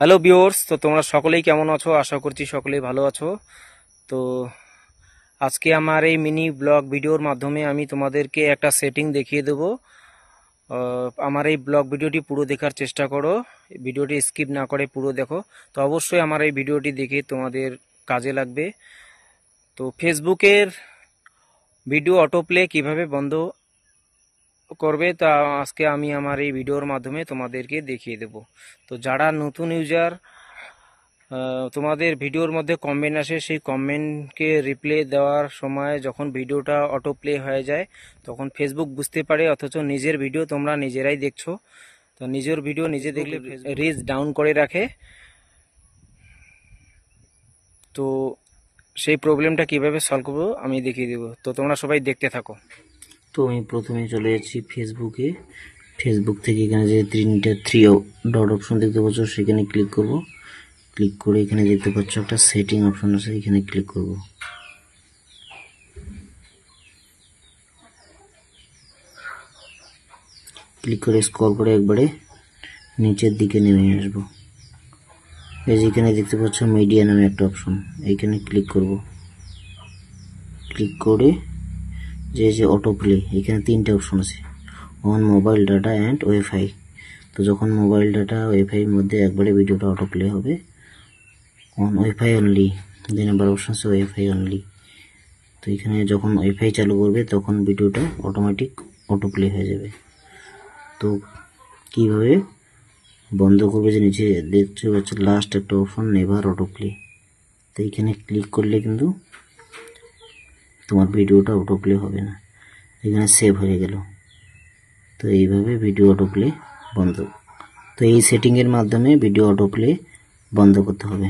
Hello viewers, তো তোমরা সকলেই কেমন আছো? আশা করছি সকলেই ভালো আছো। তো আজকে আমার এই মিনি ব্লগ ভিডিওর মাধ্যমে আমি তোমাদেরকে একটা সেটিং দেখিয়ে দেবো। আমার এই ব্লগ ভিডিওটি পুরো দেখার চেষ্টা করো, ভিডিওটি স্কিপ না করে পুরো দেখো। তো অবশ্যই আমার এই ভিডিওটি দেখে তোমাদের কাজে লাগবে। তো ফেসবুকের ভিডিও অটোপ্লে কিভাবে বন্ধ করবে তা আজকে আমি আমার এই ভিডিওর মাধ্যমে তোমাদেরকে দেখিয়ে দেব। তো যারা নতুন ইউজার, তোমাদের ভিডিওর মধ্যে কমেন্ট আসে, সেই কমেন্টকে রিপ্লাই দেওয়ার সময় যখন ভিডিওটা অটো প্লে হয়ে যায় তখন ফেসবুক বুঝতে পারে, অথচ নিজের ভিডিও তোমরা নিজেরাই দেখছো। তো নিজের ভিডিও নিজে দেখলে রিচ ডাউন করে রাখে। তো সেই প্রবলেমটা কিভাবে সলভ করবো আমি দেখিয়ে দেবো, তো তোমরা সবাই দেখতে থাকো। তো আমি প্রথমে চলে যাচ্ছি ফেসবুকে। ফেসবুক থেকে এখানে যে থ্রি ডট অপশন দেখতে পাচ্ছ সেখানে ক্লিক করব। ক্লিক করে এখানে দেখতে পাচ্ছ একটা সেটিং অপশন আছে, এখানে ক্লিক করব। ক্লিক করে স্ক্রল করে একবারে নিচের দিকে নেমে আসবো। এই যে এখানে দেখতে পাচ্ছ মিডিয়া নামে একটা অপশন, এইখানে ক্লিক করব। ক্লিক করে যে অটো প্লে, এখানে তিনটে অপশন আছে, on mobile data and wifi. তো যখন মোবাইল ডাটা ওয়াইফাইয়ের মধ্যে একবারে ভিডিওটা অটো প্লে হবে, on wifi only, 2 number option আছে ওয়াইফাই অনলি। তো এখানে যখন ওয়াইফাই চালু করবে তখন ভিডিওটা অটোমেটিক অটো প্লে হয়ে যাবে। তো কিভাবে বন্ধ করবে, যে নিচে দেখতে পাচ্ছ লাস্ট একটা অপশন নেভার অটো প্লে, তো এখানে ক্লিক করলে কিন্তু তোমার ভিডিওটা অটো প্লে হবে না, এখানে সেভ হয়ে গেল। তো এইভাবে ভিডিও অটো প্লে বন্ধ। তো এই সেটিংয়ের মাধ্যমে ভিডিও অটো প্লে বন্ধ করতে হবে।